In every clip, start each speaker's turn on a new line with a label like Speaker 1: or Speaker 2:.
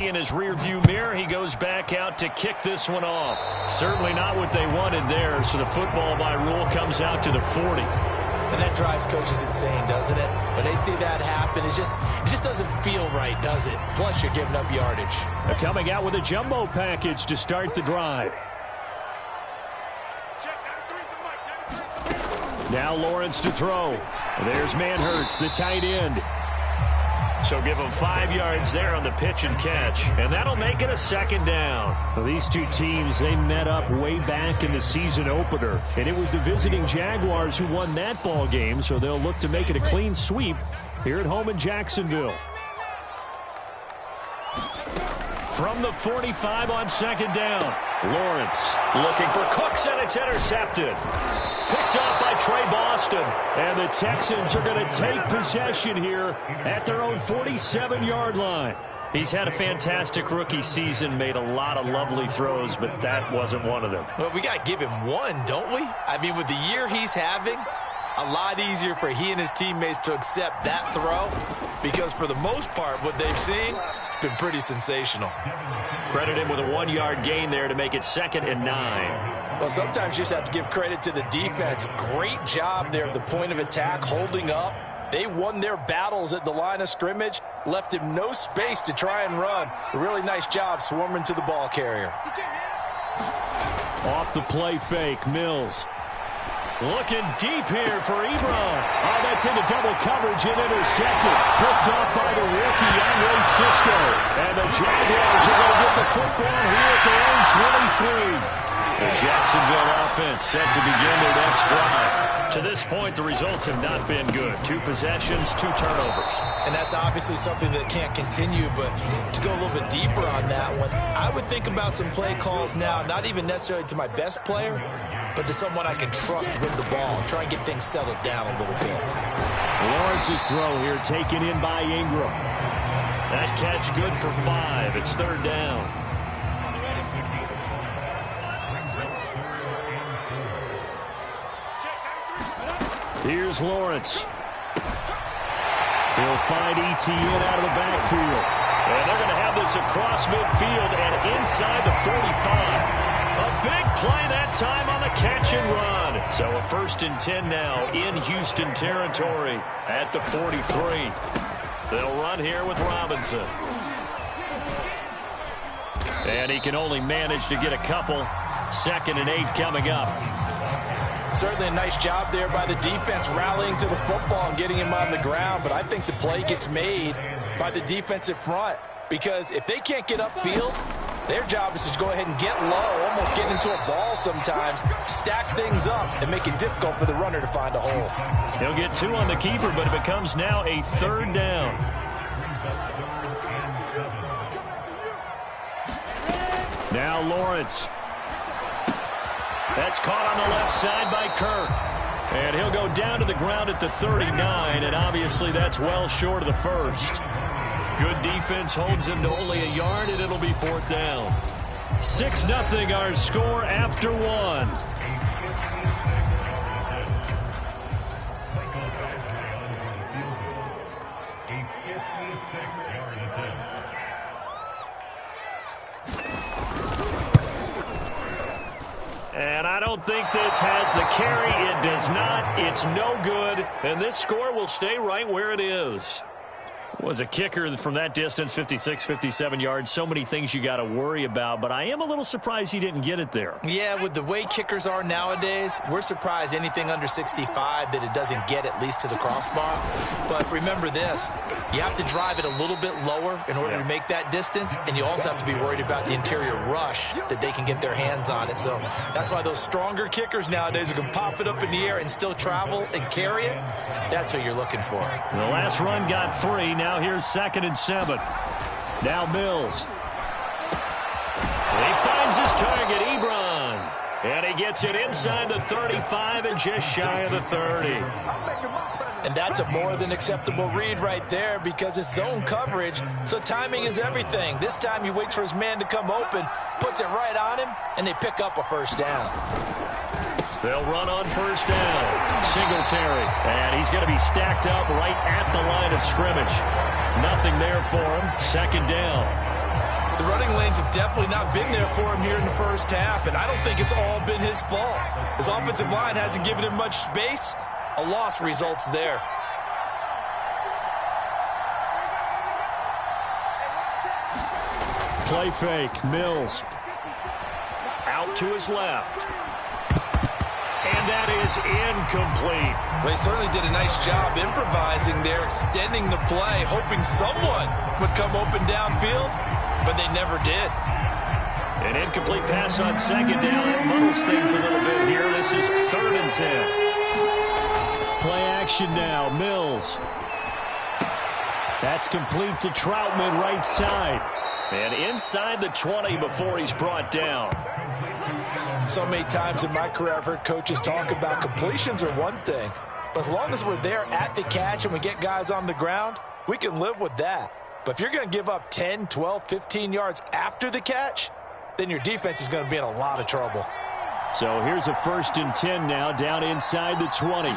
Speaker 1: In his rearview mirror, he goes back out to kick this one off. Certainly not what they wanted there, so the football by rule comes out to the 40.
Speaker 2: And that drives coaches insane, doesn't it? When they see that happen, it just doesn't feel right, does it? Plus, you're giving up yardage.
Speaker 1: They're coming out with a jumbo package to start the drive. Now Lawrence to throw. There's Manhurts, the tight end. So give him 5 yards there on the pitch and catch. And that'll make it a second down. Well, these two teams, they met up way back in the season opener. And it was the visiting Jaguars who won that ball game, so they'll look to make it a clean sweep here at home in Jacksonville. From the 45 on second down. Lawrence looking for Cooks, and it's intercepted. Picked off by Trey Boston. And the Texans are going to take possession here at their own 47-yard line. He's had a fantastic rookie season, made a lot of lovely throws, but that wasn't one of them.
Speaker 2: Well, we got to give him one, don't we? I mean, with the year he's having, a lot easier for he and his teammates to accept that throw, because for the most part, what they've seen, it's been pretty sensational.
Speaker 1: Credit him with a 1-yard gain there to make it 2nd and 9.
Speaker 2: Well, sometimes you just have to give credit to the defense. Great job there at the point of attack, holding up. They won their battles at the line of scrimmage, left him no space to try and run. A really nice job swarming to the ball carrier.
Speaker 1: Off the play fake, Mills. Looking deep here for Ebron. Oh, that's into double coverage and intercepted. Picked off by the rookie, Andre Cisco. And the Jaguars are going to get the football here at their own 23. The Jacksonville offense set to begin their next drive. To this point, the results have not been good. 2 possessions, 2 turnovers.
Speaker 2: And that's obviously something that can't continue, but to go a little bit deeper on that one, I would think about some play calls now, not even necessarily to my best player, but to someone I can trust with the ball and try and get things settled down a little bit.
Speaker 1: Lawrence's throw here taken in by Ingram. That catch good for 5. It's 3rd down. Here's Lawrence. He'll find Etienne out of the backfield. And they're going to have this across midfield and inside the 45. A big play that time on the catch and run. So a 1st and 10 now in Houston territory at the 43. They'll run here with Robinson. And he can only manage to get a couple. 2nd and 8 coming up.
Speaker 2: Certainly a nice job there by the defense rallying to the football and getting him on the ground, but I think the play gets made by the defensive front, because if they can't get upfield, their job is to go ahead and get low, almost get into a ball sometimes, stack things up, and make it difficult for the runner to find a hole.
Speaker 1: He'll get 2 on the keeper, but it becomes now a 3rd down. Now Lawrence. That's caught on the left side by Kirk. And he'll go down to the ground at the 39, and obviously that's well short of the 1st. Good defense holds him to only a yard, and it'll be 4th down. 6-0 our score after 1. And I don't think this has the carry. It does not. It's no good. And this score will stay right where it is. Was a kicker from that distance, 56, 57 yards. So many things you got to worry about, but I am a little surprised he didn't get it there.
Speaker 2: Yeah, with the way kickers are nowadays, we're surprised anything under 65 that it doesn't get at least to the crossbar. But remember this, you have to drive it a little bit lower in order to make that distance, and you also have to be worried about the interior rush that they can get their hands on it. So that's why those stronger kickers nowadays who can pop it up in the air and still travel and carry it, that's what you're looking for.
Speaker 1: The last run got 3. Now here's 2nd and 7. Now Mills. He finds his target, Ebron. And he gets it inside the 35 and just shy of the 30.
Speaker 2: And that's a more than acceptable read right there, because it's zone coverage, so timing is everything. This time he waits for his man to come open, puts it right on him, and they pick up a 1st down.
Speaker 1: They'll run on 1st down. Singletary. And he's going to be stacked up right at the line of scrimmage. Nothing there for him. 2nd down.
Speaker 2: things have definitely not been there for him here in the first half, and I don't think it's all been his fault. His offensive line hasn't given him much space. A loss results there.
Speaker 1: Play fake. Mills. Out to his left. And that is incomplete.
Speaker 2: They certainly did a nice job improvising there, extending the play, hoping someone would come open downfield, but they never did.
Speaker 1: An incomplete pass on second down. It muddles things a little bit here. This is 3rd and 10. Play action now. Mills. That's complete to Troutman, right side. And inside the 20 before he's brought down.
Speaker 2: So many times in my career I've heard coaches talk about completions are one thing, but as long as we're there at the catch and we get guys on the ground, we can live with that. But if you're going to give up 10, 12, 15 yards after the catch, then your defense is going to be in a lot of trouble.
Speaker 1: So here's a 1st and 10 now, down inside the 20.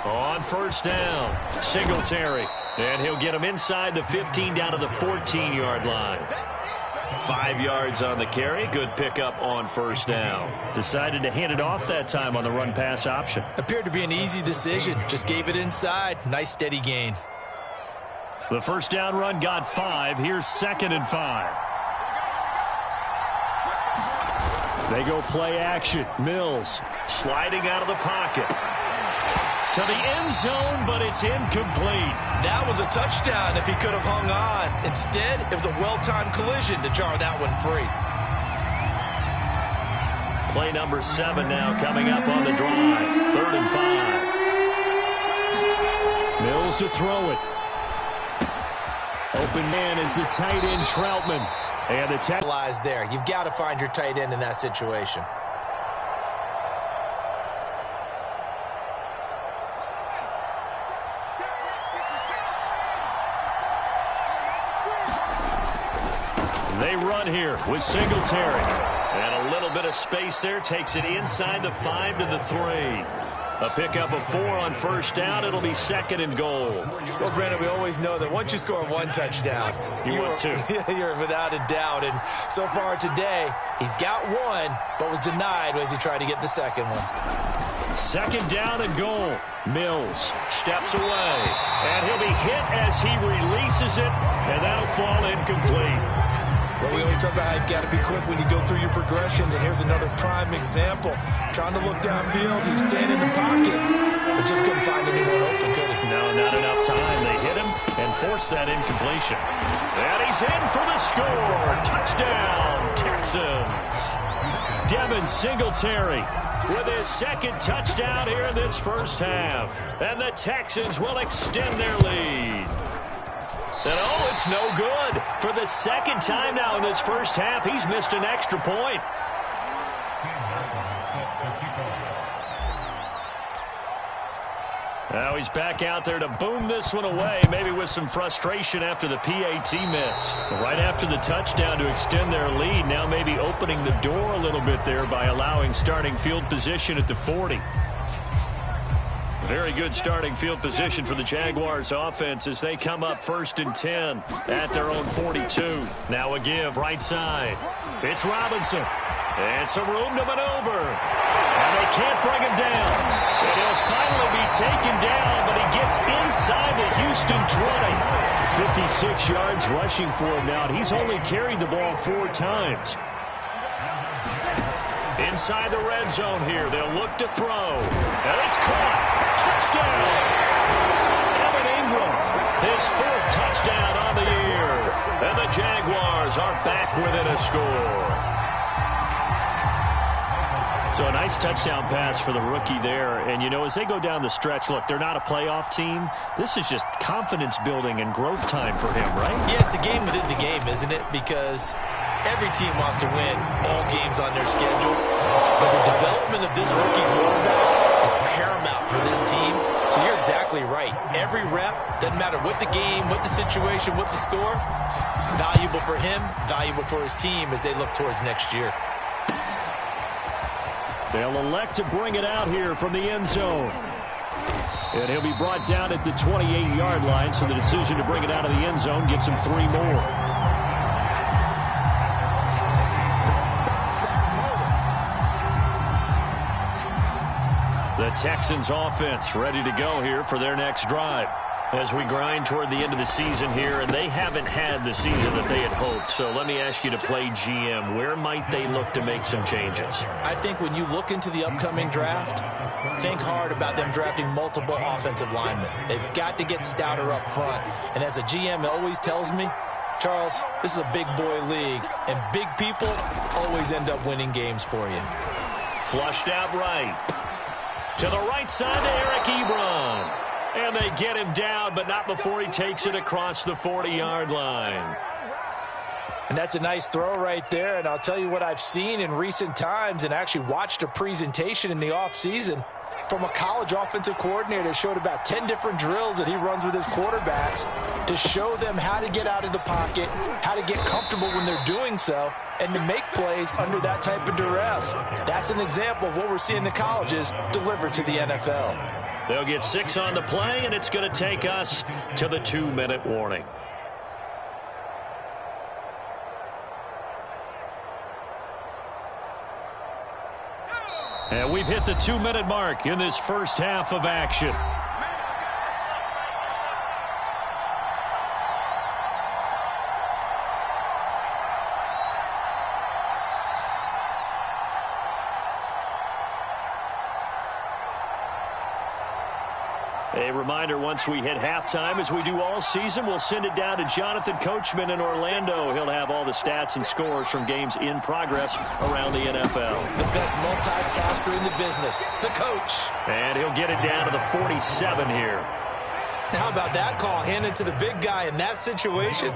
Speaker 1: On 1st down, Singletary. And he'll get him inside the 15 down to the 14-yard line. 5 yards on the carry. Good pickup on 1st down. Decided to hand it off that time on the run-pass option.
Speaker 2: Appeared to be an easy decision. Just gave it inside. Nice steady gain.
Speaker 1: The 1st down run got 5. Here's 2nd and 5. They go play action. Mills sliding out of the pocket. To the end zone, but it's incomplete.
Speaker 2: That was a touchdown if he could have hung on. Instead, it was a well-timed collision to jar that one free.
Speaker 1: Play number 7 now coming up on the drive. 3rd and 5. Mills to throw it. Open man is the tight end, Troutman. And the tackle
Speaker 2: lies there. You've got to find your tight end in that situation.
Speaker 1: They run here with Singletary. And a little bit of space there. Takes it inside the 5 to the 3. A pickup of 4 on 1st down. It'll be 2nd and goal.
Speaker 2: Well, Brandon, we always know that once you score 1 touchdown,
Speaker 1: you're 2.
Speaker 2: You're without a doubt. And so far today, he's got 1, but was denied as he tried to get the 2nd one.
Speaker 1: 2nd down and goal. Mills steps away. And he'll be hit as he releases it. And that'll fall incomplete.
Speaker 2: Well, we always talk about how you've got to be quick when you go through your progressions, and here's another prime example. Trying to look downfield, he was standing in the pocket, but just couldn't find anyone open, could he?
Speaker 1: No, not enough time. They hit him and forced that incompletion. And he's in for the score. Touchdown, Texans. Devin Singletary with his 2nd touchdown here in this first half. And the Texans will extend their lead. And oh, it's no good. For the 2nd time now in this first half, he's missed an extra point. Now he's back out there to boom this one away, maybe with some frustration after the PAT miss. Right after the touchdown to extend their lead, now maybe opening the door a little bit there by allowing starting field position at the 40. Very good starting field position for the Jaguars offense as they come up 1st and 10 at their own 42. Now a give right side. It's Robinson. And some room to maneuver. And they can't bring him down. And he'll finally be taken down, but he gets inside the Houston 20. 56 yards rushing for him now. He's only carried the ball 4 times. Inside the red zone here. They'll look to throw. And it's caught. Touchdown. Evan Ingram, his 4th touchdown on the year. And the Jaguars are back within a score. So a nice touchdown pass for the rookie there. And, you know, as they go down the stretch, look, they're not a playoff team. This is just confidence building and growth time for him, right?
Speaker 2: Yeah, it's a game within the game, isn't it? Because every team wants to win all games on their schedule. But the development of this rookie quarterback is paramount for this team. So you're exactly right. Every rep, doesn't matter what the game, what the situation, what the score, valuable for him, valuable for his team as they look towards next year.
Speaker 1: They'll elect to bring it out here from the end zone. And he'll be brought down at the 28-yard line, so the decision to bring it out of the end zone gets him 3 more. Texans offense ready to go here for their next drive. As we grind toward the end of the season here, and they haven't had the season that they had hoped. So let me ask you to play GM. Where might they look to make some changes?
Speaker 2: I think when you look into the upcoming draft, think hard about them drafting multiple offensive linemen. They've got to get stouter up front. And as a GM, it always tells me, Charles, this is a big boy league, and big people always end up winning games for you.
Speaker 1: Flushed out right. To the right side to Eric Ebron. And they get him down, but not before he takes it across the 40-yard line.
Speaker 2: And that's a nice throw right there. And I'll tell you what I've seen in recent times and actually watched a presentation in the offseason from a college offensive coordinator that showed about 10 different drills that he runs with his quarterbacks to show them how to get out of the pocket, how to get comfortable when they're doing so, and to make plays under that type of duress. That's an example of what we're seeing the colleges deliver to the NFL.
Speaker 1: They'll get 6 on the play, and it's going to take us to the 2-minute warning. And we've hit the 2-minute mark in this first half of action. A reminder, once we hit halftime, as we do all season, we'll send it down to Jonathan Coachman in Orlando. He'll have all the stats and scores from games in progress around the NFL.
Speaker 2: The best multitasker in the business, the coach.
Speaker 1: And he'll get it down to the 47 here.
Speaker 2: How about that call handed to the big guy in that situation?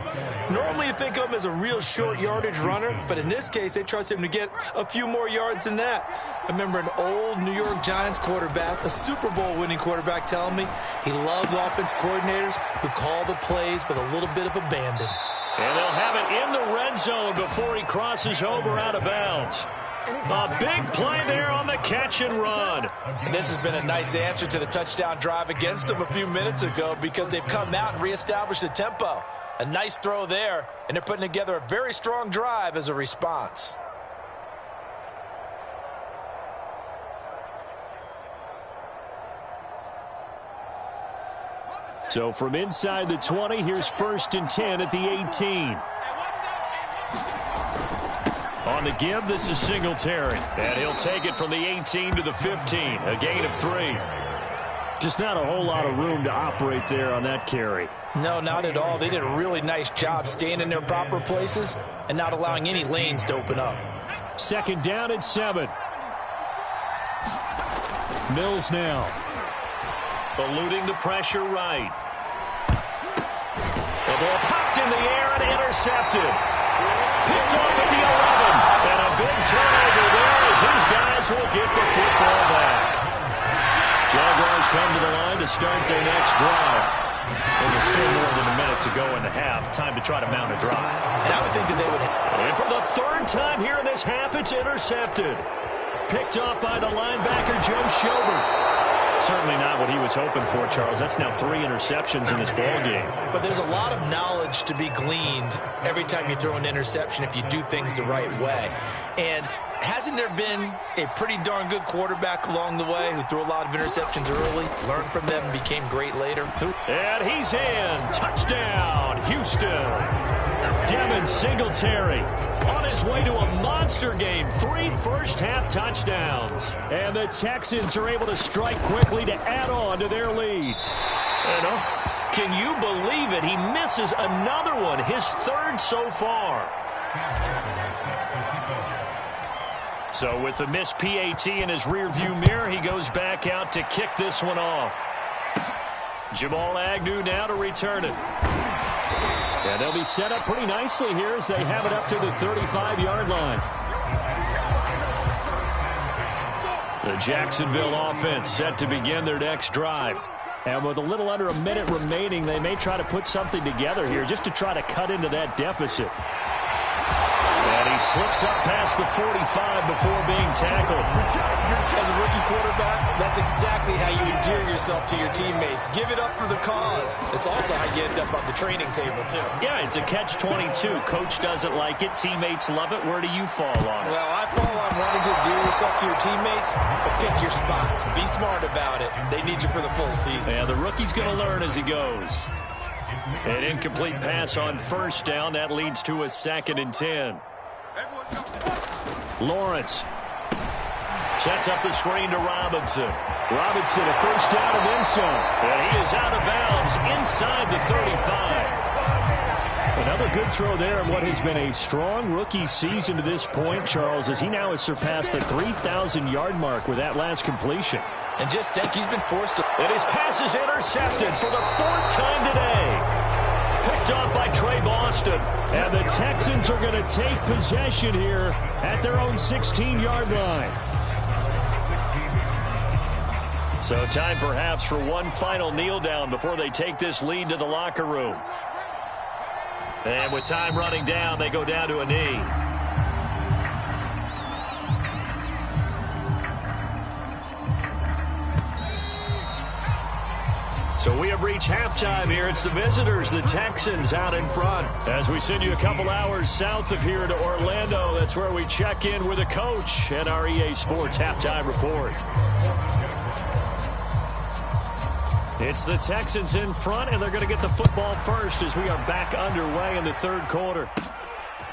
Speaker 2: Normally you think of him as a real short yardage runner, but in this case they trust him to get a few more yards than that. I remember an old New York Giants quarterback, a Super Bowl winning quarterback, telling me he loves offense coordinators who call the plays with a little bit of abandon.
Speaker 1: And they'll have it in the red zone before he crosses over out of bounds. A big play there on the catch and run.
Speaker 2: And this has been a nice answer to the touchdown drive against them a few minutes ago because they've come out and reestablished the tempo. A nice throw there, and they're putting together a very strong drive as a response.
Speaker 1: So from inside the 20, here's 1st and 10 at the 18. On the give, this is Singletary. And he'll take it from the 18 to the 15. A gain of 3. Just not a whole lot of room to operate there on that carry.
Speaker 2: No, not at all. They did a really nice job staying in their proper places and not allowing any lanes to open up.
Speaker 1: 2nd down and 7. Mills now. Eluding the pressure right. The ball popped in the air and intercepted. Picked off at the 11. And a big turnover there as his guys will get the football back. Jaguars come to the line to start their next drive. And there's still more than a minute to go in the half. Time to try to mount a drive.
Speaker 2: And I would think that they would.
Speaker 1: And for the 3rd time here in this half, it's intercepted. Picked off by the linebacker, Joe Schobert. Certainly not what he was hoping for, Charles. That's now 3 interceptions in this ball game.
Speaker 2: But there's a lot of knowledge to be gleaned every time you throw an interception if you do things the right way. And hasn't there been a pretty darn good quarterback along the way who threw a lot of interceptions early, learned from them, and became great later?
Speaker 1: And he's in. Touchdown, Houston. Devin Singletary on his way to a monster game. 3 first-half touchdowns. And the Texans are able to strike quickly to add on to their lead. And can you believe it? He misses another one, his 3rd so far. So with the missed PAT in his rearview mirror, he goes back out to kick this one off. Jamal Agnew now to return it. And they'll be set up pretty nicely here as they have it up to the 35-yard line. The Jacksonville offense set to begin their next drive. And with a little under a minute remaining, they may try to put something together here just to try to cut into that deficit. And And he slips up past the 45 before being tackled.
Speaker 2: As a rookie quarterback, that's exactly how you endear yourself to your teammates. Give it up for the cause. It's also how you end up on the training table, too.
Speaker 1: Yeah, it's a catch-22. Coach doesn't like it. Teammates love it. Where do you fall on it?
Speaker 2: Well, I fall on wanting to endear yourself to your teammates, but pick your spots. Be smart about it. They need you for the full season.
Speaker 1: Yeah, the rookie's going to learn as he goes. An incomplete pass on first down. That leads to a 2nd and 10. Lawrence sets up the screen to Robinson. Robinson, a first down and then some. And he is out of bounds inside the 35. Another good throw there in what has been a strong rookie season to this point, Charles, as he now has surpassed the 3,000-yard mark with that last completion.
Speaker 2: And just think he's been forced to...
Speaker 1: And his pass is intercepted for the 4th time today. Picked off by Trey Boston. And the Texans are going to take possession here at their own 16-yard line. So time perhaps for one final kneel down before they take this lead to the locker room. And with time running down, they go down to a knee. So we have reached halftime here. It's the visitors, the Texans, out in front. As we send you a couple hours south of here to Orlando, that's where we check in with a coach at our EA Sports Halftime Report. It's the Texans in front, and they're going to get the football first as we are back underway in the 3rd quarter.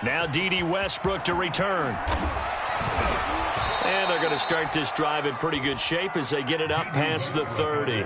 Speaker 1: Now D.D. Westbrook to return. And they're going to start this drive in pretty good shape as they get it up past the 30.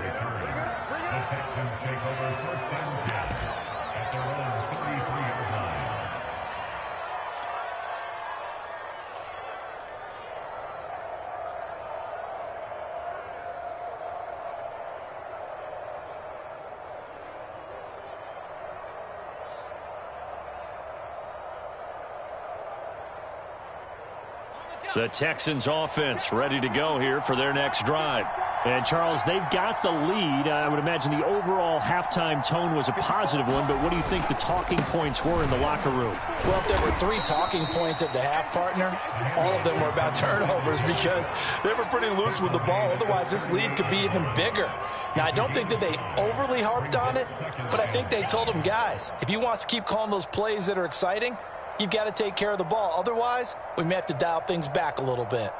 Speaker 1: The Texans offense ready to go here for their next drive. And, Charles, they've got the lead. I would imagine the overall halftime tone was a positive one, but what do you think the talking points were in the locker room?
Speaker 2: Well, if there were 3 talking points at the half, partner, all of them were about turnovers because they were pretty loose with the ball. Otherwise, this lead could be even bigger. Now, I don't think that they overly harped on it, but I think they told them, guys, if you want to keep calling those plays that are exciting, you've got to take care of the ball. Otherwise, we may have to dial things back a little bit.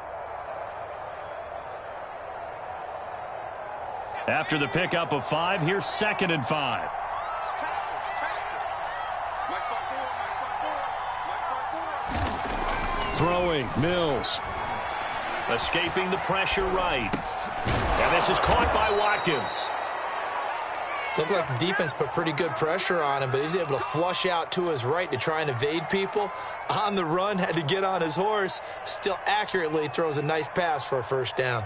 Speaker 1: After the pickup of 5, here's 2nd and 5. Throwing, Mills. Escaping the pressure right. And this is caught by Watkins.
Speaker 2: Looked like the defense put pretty good pressure on him, but he's able to flush out to his right to try and evade people. On the run, had to get on his horse. Still accurately throws a nice pass for a first down.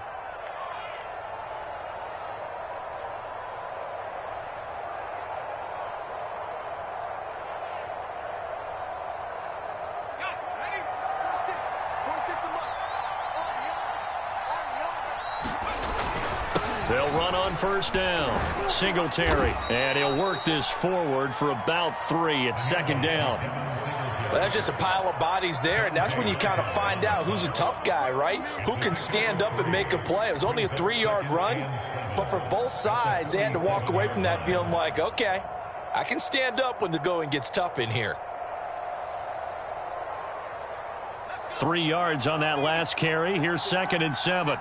Speaker 1: They'll run on first down. Singletary. And he'll work this forward for about 3 at 2nd down.
Speaker 2: Well, that's just a pile of bodies there, and that's when you kind of find out who's a tough guy, right? Who can stand up and make a play. It was only a 3-yard run, but for both sides, they had to walk away from that feeling like, okay, I can stand up when the going gets tough in here.
Speaker 1: 3 yards on that last carry. Here's 2nd and 7.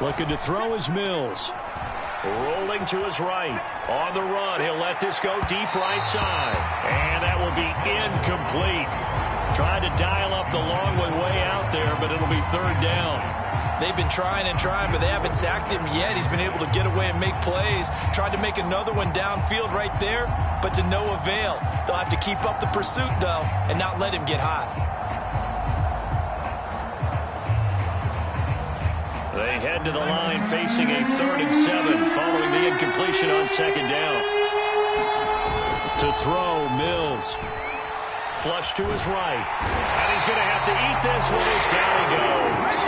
Speaker 1: Looking to throw is Mills. Rolling to his right. On the run, he'll let this go deep right side. And that will be incomplete. Tried to dial up the long way out there, but it'll be 3rd down.
Speaker 2: They've been trying and trying, but they haven't sacked him yet. He's been able to get away and make plays. Tried to make another one downfield right there, but to no avail. They'll have to keep up the pursuit, though, and not let him get hot.
Speaker 1: They head to the line facing a 3rd and 7 following the incompletion on 2nd down. To throw, Mills. Flush to his right. And he's going to have to eat this one as down he goes.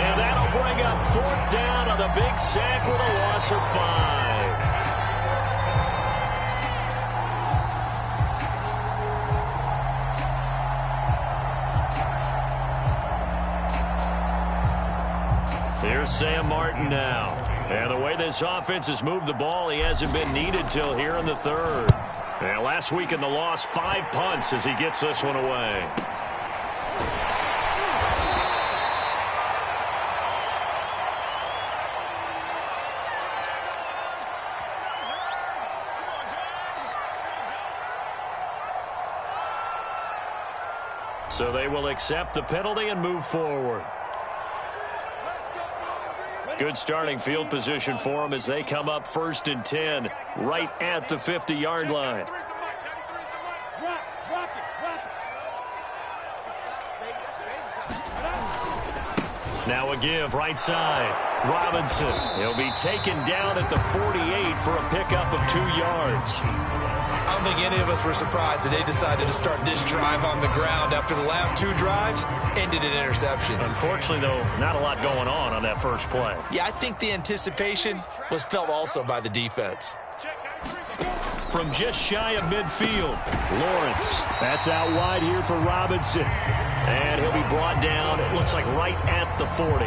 Speaker 1: And that'll bring up 4th down on the big sack with a loss of 5. Here's Sam Martin now. And the way this offense has moved the ball, he hasn't been needed till here in the third. And last week in the loss, 5 punts as he gets this one away. So they will accept the penalty and move forward. Good starting field position for them as they come up 1st and 10 right at the 50-yard line. Now a give right side. Robinson. He'll be taken down at the 48 for a pickup of 2 yards.
Speaker 2: I don't think any of us were surprised that they decided to start this drive on the ground after the last 2 drives ended in interceptions.
Speaker 1: Unfortunately, though, not a lot going on that first play.
Speaker 2: Yeah, I think the anticipation was felt also by the defense.
Speaker 1: From just shy of midfield, Lawrence. That's out wide here for Robinson. And he'll be brought down, it looks like right at the 40.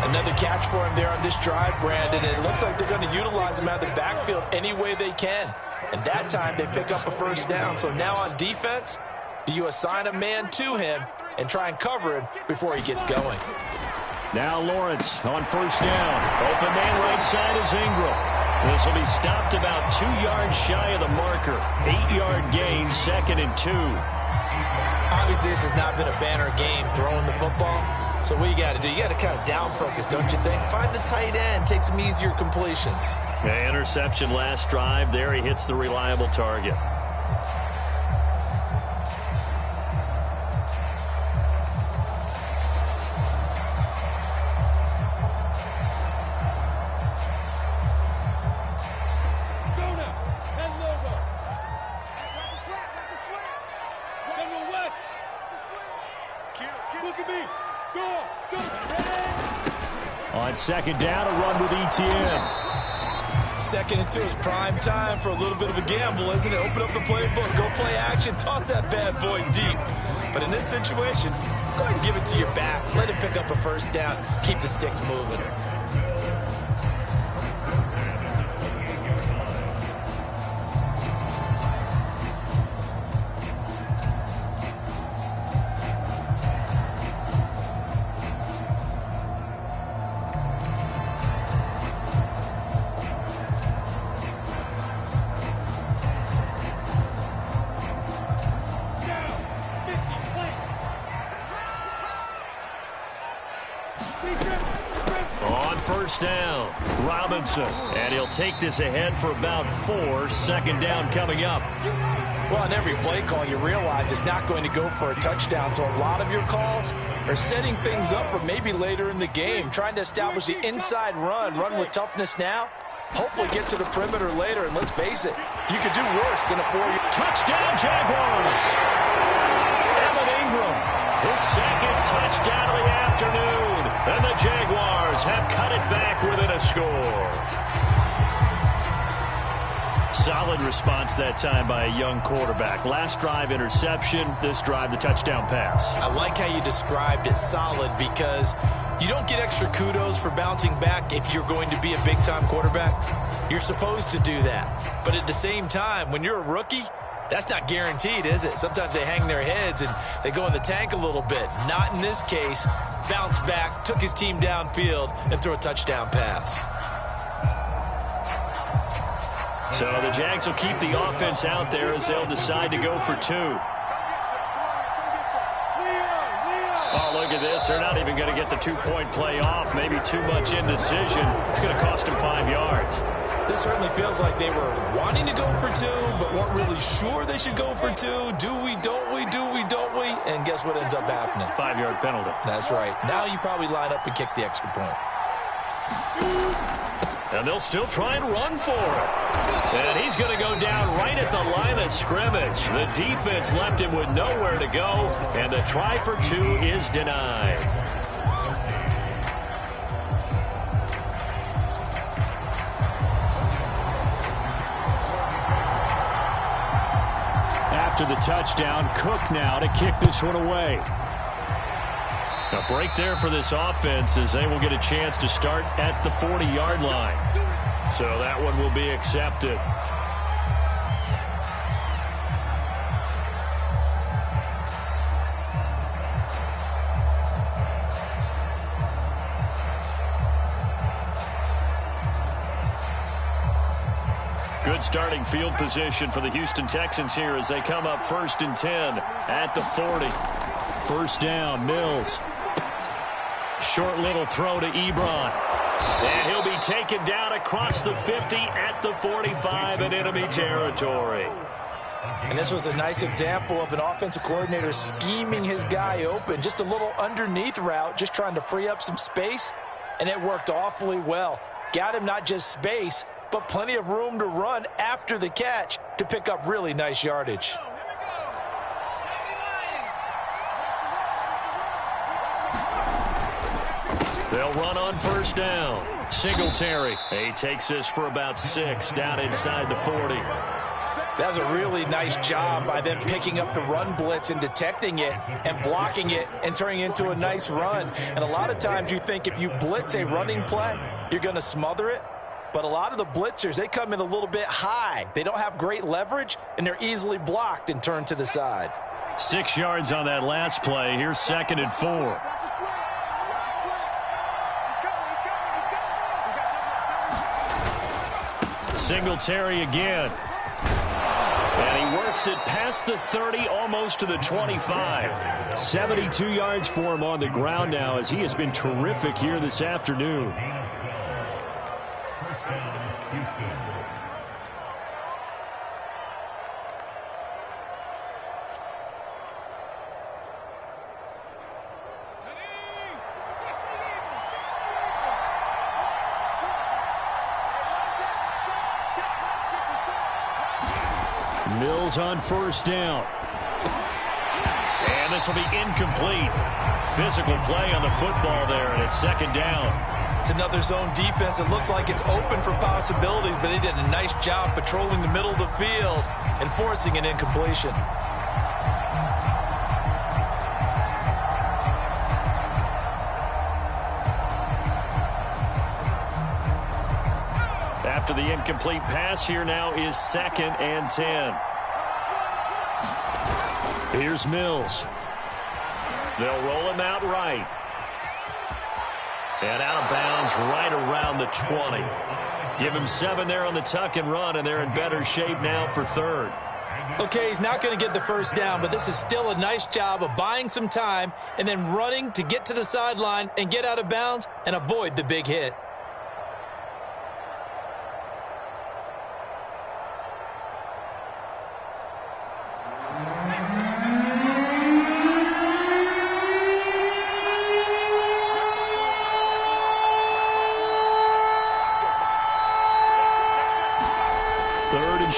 Speaker 2: Another catch for him there on this drive, Brandon. And it looks like they're going to utilize him out of the backfield any way they can. And that time they pick up a first down. So now on defense, do you assign a man to him and try and cover him before he gets going?
Speaker 1: Now Lawrence on first down. Open man right side is Ingram. This will be stopped about 2 yards shy of the marker. 8-yard gain, 2nd and 2.
Speaker 2: Obviously, this has not been a banner game throwing the football. So what you got to do, you got to kind of down focus, don't you think? Find the tight end, take some easier completions.
Speaker 1: Yeah, interception last drive. There he hits the reliable target. On 2nd down, a run with ETN.
Speaker 2: 2nd and 2 is prime time for a little bit of a gamble, isn't it? Open up the playbook, go play action, toss that bad boy deep. But in this situation, go ahead and give it to your back. Let him pick up a first down. Keep the sticks moving.
Speaker 1: On first down, Robinson. And he'll take this ahead for about 4. 2nd down coming up.
Speaker 2: Well, on every play call, you realize it's not going to go for a touchdown. So a lot of your calls are setting things up for maybe later in the game, trying to establish the inside run with toughness now. Hopefully get to the perimeter later. And let's face it, you could do worse than a 4-yard
Speaker 1: touchdown, Jaguars. Evan Ingram, his 2nd touchdown of the afternoon. And the Jaguars have cut it back within a score. Solid response that time by a young quarterback. Last drive, interception. This drive, the touchdown pass.
Speaker 2: I like how you described it, solid, because you don't get extra kudos for bouncing back if you're going to be a big-time quarterback. You're supposed to do that. But at the same time, when you're a rookie, that's not guaranteed, is it? Sometimes they hang their heads and they go in the tank a little bit. Not in this case. Bounced back, took his team downfield, and threw a touchdown pass.
Speaker 1: So the Jags will keep the offense out there as they'll decide to go for 2. Oh, look at this. They're not even going to get the 2-point play off. Maybe too much indecision. It's going to cost them 5 yards.
Speaker 2: This certainly feels like they were wanting to go for 2, but weren't really sure they should go for 2. Do we, don't we, do we, don't we? And guess what ends up happening?
Speaker 1: 5-yard penalty.
Speaker 2: That's right. Now you probably line up and kick the extra point.
Speaker 1: And they'll still try and run for it. And he's going to go down right at the line of scrimmage. The defense left him with nowhere to go, and the try for 2 is denied. After the touchdown, Cook now to kick this one away. A break there for this offense as they will get a chance to start at the 40-yard line. So that one will be accepted. Good starting field position for the Houston Texans here as they come up 1st and 10 at the 40. First down, Mills. Short little throw to Ebron. And he'll be taken down across the 50 at the 45 in enemy territory.
Speaker 2: And this was a nice example of an offensive coordinator scheming his guy open. Just a little underneath route, just trying to free up some space, and it worked awfully well. Got him not just space, but plenty of room to run after the catch to pick up really nice yardage.
Speaker 1: They'll run on first down. Singletary. He takes this for about 6 down inside the 40.
Speaker 2: That was a really nice job by them picking up the run blitz and detecting it and blocking it and turning it into a nice run. And a lot of times you think if you blitz a running play, you're going to smother it. But a lot of the blitzers, they come in a little bit high. They don't have great leverage, and they're easily blocked and turned to the side.
Speaker 1: 6 yards on that last play. Here's 2nd and 4. Singletary again. And he works it past the 30, almost to the 25. 72 yards for him on the ground now as he has been terrific here this afternoon. Mills on first down. And this will be incomplete. Physical play on the football there, and it's 2nd down.
Speaker 2: It's another zone defense. It looks like it's open for possibilities, but they did a nice job patrolling the middle of the field and forcing an incompletion.
Speaker 1: After the incomplete pass, here now is 2nd and 10. Here's Mills. They'll roll him out right. And out of bounds right around the 20. Give him 7 there on the tuck and run, and they're in better shape now for 3rd.
Speaker 2: Okay, he's not going to get the first down, but this is still a nice job of buying some time and then running to get to the sideline and get out of bounds and avoid the big hit.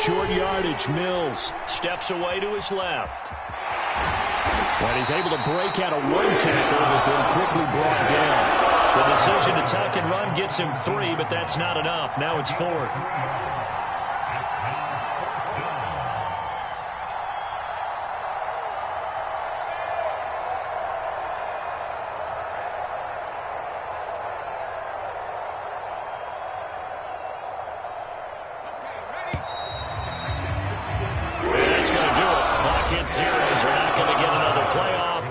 Speaker 1: Short yardage. Mills steps away to his left. And he's able to break out of 1 tackle, but then quickly brought down. The decision to tuck and run gets him 3, but that's not enough. Now it's 4th.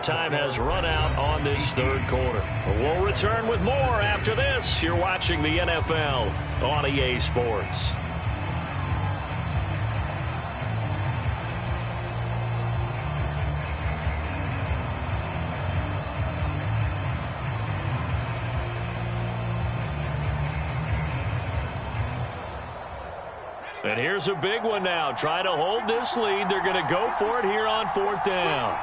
Speaker 1: Time has run out on this 3rd quarter. We'll return with more after this. You're watching the NFL on EA Sports. And here's a big one now. Try to hold this lead. They're going to go for it here on 4th down.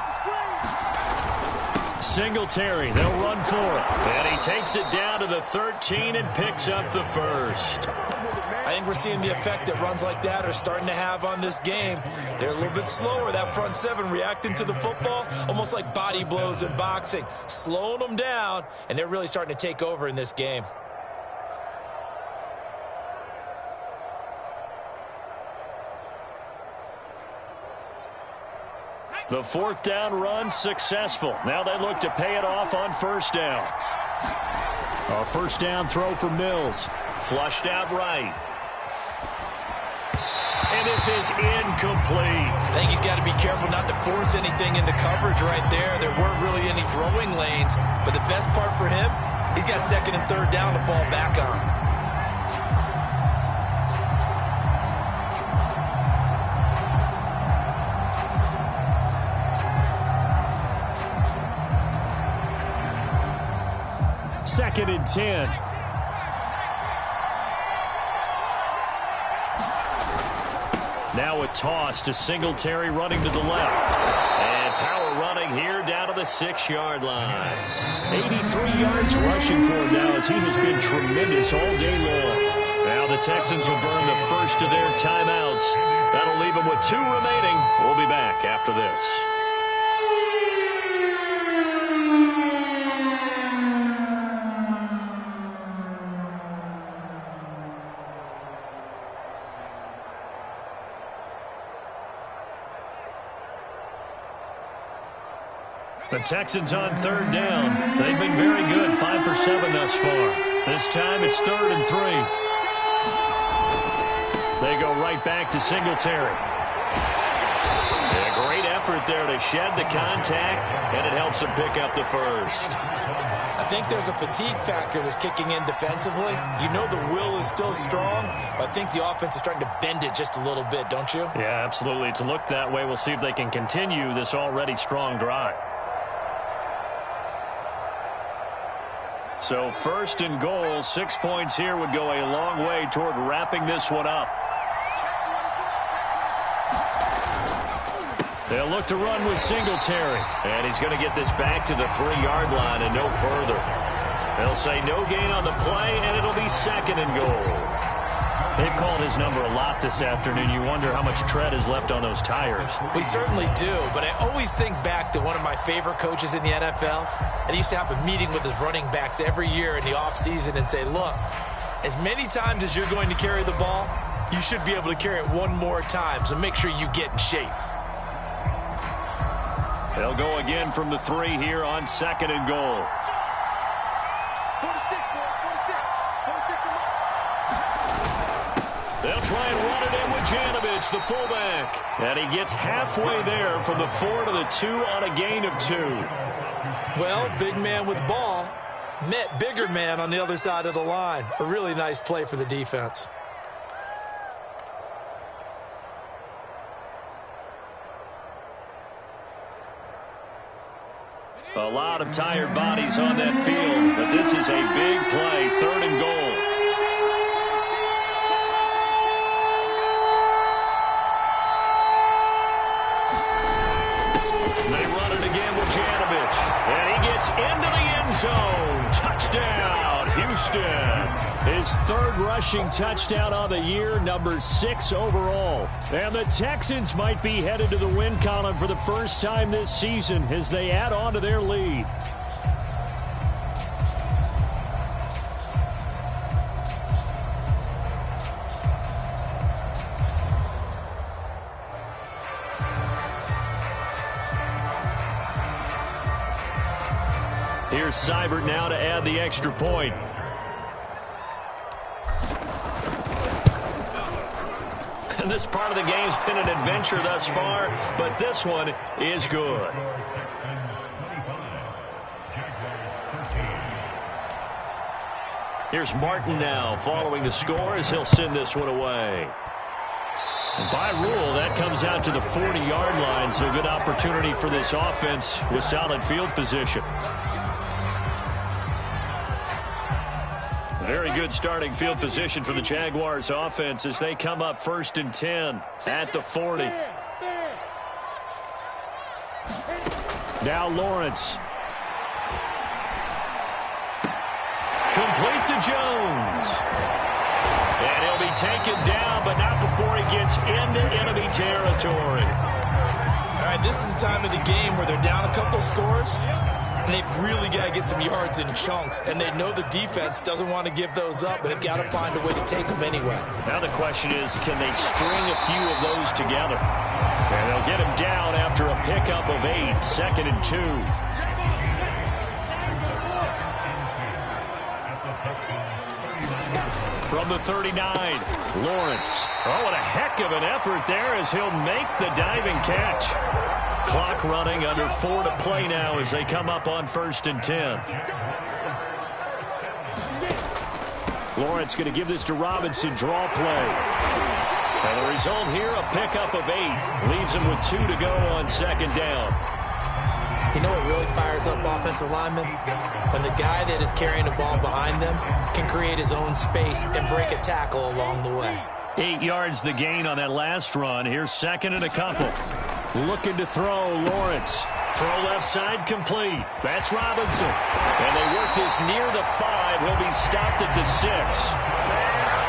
Speaker 1: Singletary, they'll run for it. And he takes it down to the 13 and picks up the 1st.
Speaker 2: I think we're seeing the effect that runs like that are starting to have on this game. They're a little bit slower, that front 7 reacting to the football, almost like body blows in boxing, slowing them down, and they're really starting to take over in this game.
Speaker 1: The fourth down run successful. Now they look to pay it off on first down. A first down throw for Mills. Flushed out right. And this is incomplete.
Speaker 2: I think he's got to be careful not to force anything into coverage right there. There weren't really any throwing lanes. But the best part for him, he's got second and third down to fall back on.
Speaker 1: Second and 10. Now a toss to Singletary running to the left. And power running here down to the 6-yard line. 83 yards rushing for him now as he has been tremendous all day long. Now the Texans will burn the first of their timeouts. That'll leave them with 2 remaining. We'll be back after this. The Texans on third down. They've been very good, 5 for 7 thus far. This time it's 3rd and 3. They go right back to Singletary. A great effort there to shed the contact, and it helps them pick up the first.
Speaker 2: I think there's a fatigue factor that's kicking in defensively. You know the will is still strong, but I think the offense is starting to bend it just a little bit, don't you?
Speaker 1: Yeah, absolutely. It's looked that way. We'll see if they can continue this already strong drive. So 1st and goal, 6 points here would go a long way toward wrapping this one up. They'll look to run with Singletary. And he's going to get this back to the 3-yard line and no further. They'll say no gain on the play, and it'll be 2nd and goal. They've called his number a lot this afternoon. You wonder how much tread is left on those tires.
Speaker 2: We certainly do, but I always think back to one of my favorite coaches in the NFL. And he used to have a meeting with his running backs every year in the offseason and say, look, as many times as you're going to carry the ball, you should be able to carry it one more time, so make sure you get in shape.
Speaker 1: They'll go again from the 3 here on 2nd and goal. They'll try and run it in with Janovich, the fullback. And he gets halfway there from the 4 to the 2 on a gain of 2.
Speaker 2: Well, big man with ball met bigger man on the other side of the line. A really nice play for the defense.
Speaker 1: A lot of tired bodies on that field, but this is a big play, 3rd and goal. They run it again with Janovich, and he gets into the end zone. Touchdown, Houston. His 3rd rushing touchdown on the year, number 6 overall. And the Texans might be headed to the win column for the first time this season as they add on to their lead. Here's Seibert now to add the extra point. And this part of the game's been an adventure thus far, but this one is good. Here's Martin now following the score as he'll send this one away. And by rule, that comes out to the 40-yard line, so good opportunity for this offense with solid field position. Very good starting field position for the Jaguars offense as they come up 1st and 10 at the 40. Now Lawrence. Complete to Jones. And he'll be taken down, but not before he gets into enemy territory.
Speaker 2: All right, this is the time of the game where they're down a couple scores. and they've really got to get some yards in chunks, and they know the defense doesn't want to give those up, but they've got to find a way to take them anyway.
Speaker 1: Now the question is, can they string a few of those together? And they'll get him down after a pickup of 8, 2nd and 2. From the 39, Lawrence. Oh, what a heck of an effort there as he'll make the diving catch. Clock running, under 4 to play now as they come up on 1st and 10. Lawrence going to give this to Robinson, draw play. And the result here, a pickup of 8. Leaves him with 2 to go on 2nd down.
Speaker 2: You know what really fires up offensive linemen? When the guy that is carrying the ball behind them can create his own space and break a tackle along the way.
Speaker 1: 8 yards the gain on that last run. Here's 2nd and a couple. Looking to throw, Lawrence. Throw left side complete. That's Robinson. And they work this near the 5. He'll be stopped at the 6.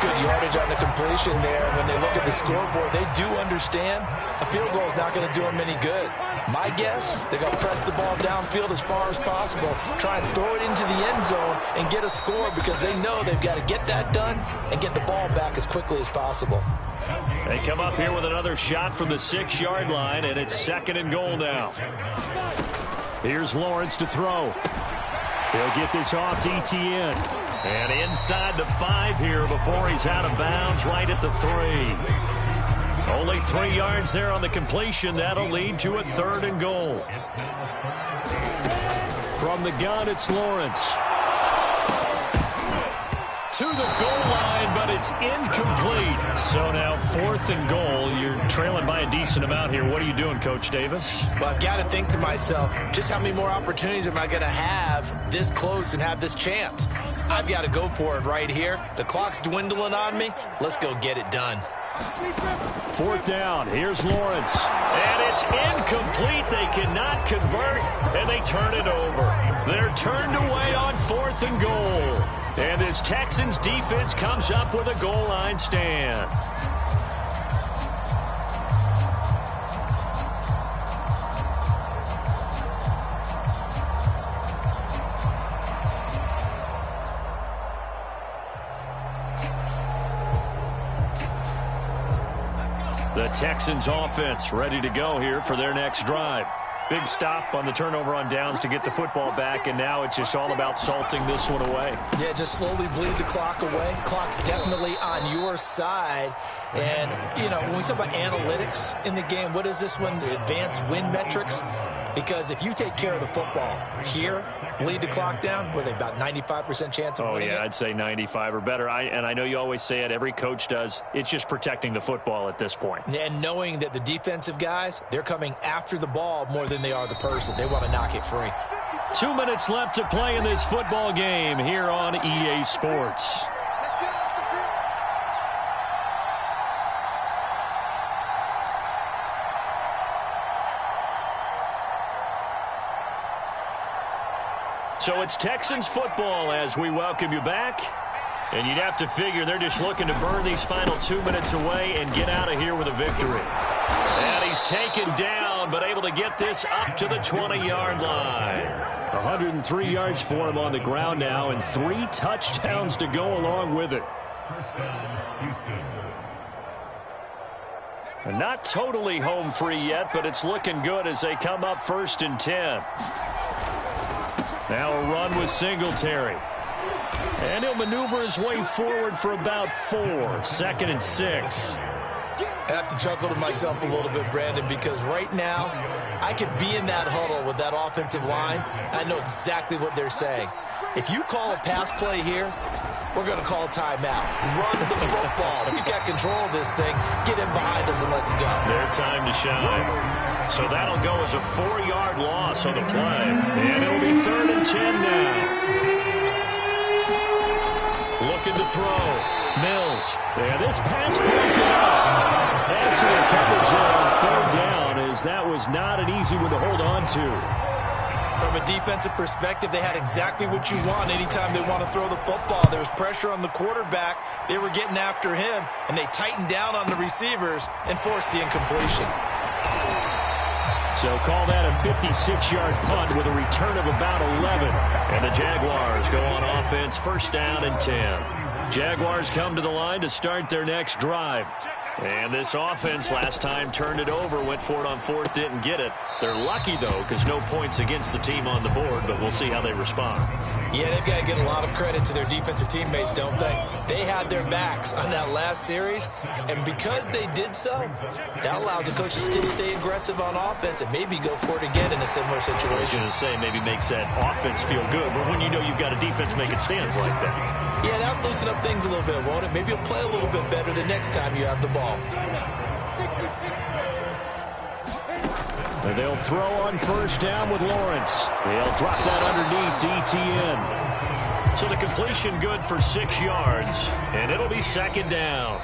Speaker 2: Good yardage on the completion there. When they look at the scoreboard, they do understand a field goal is not going to do them any good. My guess, they're going to press the ball downfield as far as possible, try and throw it into the end zone and get a score because they know they've got to get that done and get the ball back as quickly as possible.
Speaker 1: They come up here with another shot from the 6-yard line, and it's 2nd and goal now. Here's Lawrence to throw. He'll get this off to Etienne. And inside the 5 here before he's out of bounds right at the 3. Only 3 yards there on the completion. That'll lead to a 3rd and goal. From the gun, it's Lawrence. To the goal line, but it's incomplete. So now 4th and goal. You're trailing by a decent amount here. What are you doing, Coach Davis?
Speaker 2: Well, I've got to think to myself, just how many more opportunities am I going to have this close and have this chance? I've got to go for it right here. The clock's dwindling on me. Let's go get it done.
Speaker 1: 4th down. Here's Lawrence. And it's incomplete. They cannot convert, and they turn it over. They're turned away on 4th and goal. And this Texans defense comes up with a goal line stand. The Texans offense ready to go here for their next drive. Big stop on the turnover on downs to get the football back, and now it's just all about salting this one away.
Speaker 2: Yeah, just slowly bleed the clock away. Clock's definitely on your side. And, you know, when we talk about analytics in the game, what is this one? The advanced win metrics? Because if you take care of the football here, bleed the clock down, what are they, about 95% chance of winning it?
Speaker 1: I'd say 95 or better. And I know you always say it, every coach does. It's just protecting the football at this point.
Speaker 2: And knowing that the defensive guys, they're coming after the ball more than they are the person. They want to knock it free.
Speaker 1: 2 minutes left to play in this football game here on EA Sports. So it's Texans football as we welcome you back. And you'd have to figure they're just looking to burn these final 2 minutes away and get out of here with a victory. And he's taken down, but able to get this up to the 20-yard line. 103 yards for him on the ground now, and 3 touchdowns to go along with it. And not totally home free yet, but it's looking good as they come up 1st and 10. Now a run with Singletary. And he'll maneuver his way forward for about 4. 2nd and 6.
Speaker 2: I have to chuckle to myself a little bit, Brandon, because right now I could be in that huddle with that offensive line. I know exactly what they're saying. If you call a pass play here, we're going to call timeout. Run the football. We've got control of this thing. Get in behind us and let's go.
Speaker 1: Their time to shine. So that'll go as a 4-yard loss on the play. And it'll be 3rd and 10 now. Looking to throw. Mills. Yeah, this pass broken up. Excellent coverage there on 3rd down, as that was not an easy one to hold on to.
Speaker 2: From a defensive perspective, they had exactly what you want anytime they want to throw the football. There was pressure on the quarterback. They were getting after him, and they tightened down on the receivers and forced the incompletion.
Speaker 1: So call that a 56-yard punt with a return of about 11. And the Jaguars go on offense, first down and 10. Jaguars come to the line to start their next drive. And this offense last time turned it over, went for it on fourth, didn't get it. They're lucky, though, because no points against the team on the board, but we'll see how they respond.
Speaker 2: Yeah, they've got to give a lot of credit to their defensive teammates, don't they? They had their backs on that last series, and because they did so, that allows the coach to still stay aggressive on offense and maybe go for it again in a similar situation.
Speaker 1: I was going to say maybe makes that offense feel good, but when you know you've got a defense making stands like that.
Speaker 2: Yeah, that'll loosen up things a little bit, won't it? Maybe you'll play a little bit better the next time you have the ball.
Speaker 1: And they'll throw on first down with Lawrence. They'll drop that underneath to Etienne. So the completion good for 6 yards, and it'll be second down.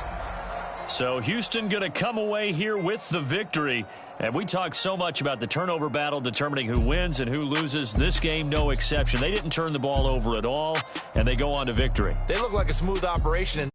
Speaker 1: So Houston going to come away here with the victory. And we talk so much about the turnover battle determining who wins and who loses. This game, no exception. They didn't turn the ball over at all, and they go on to victory.
Speaker 2: They look like a smooth operation.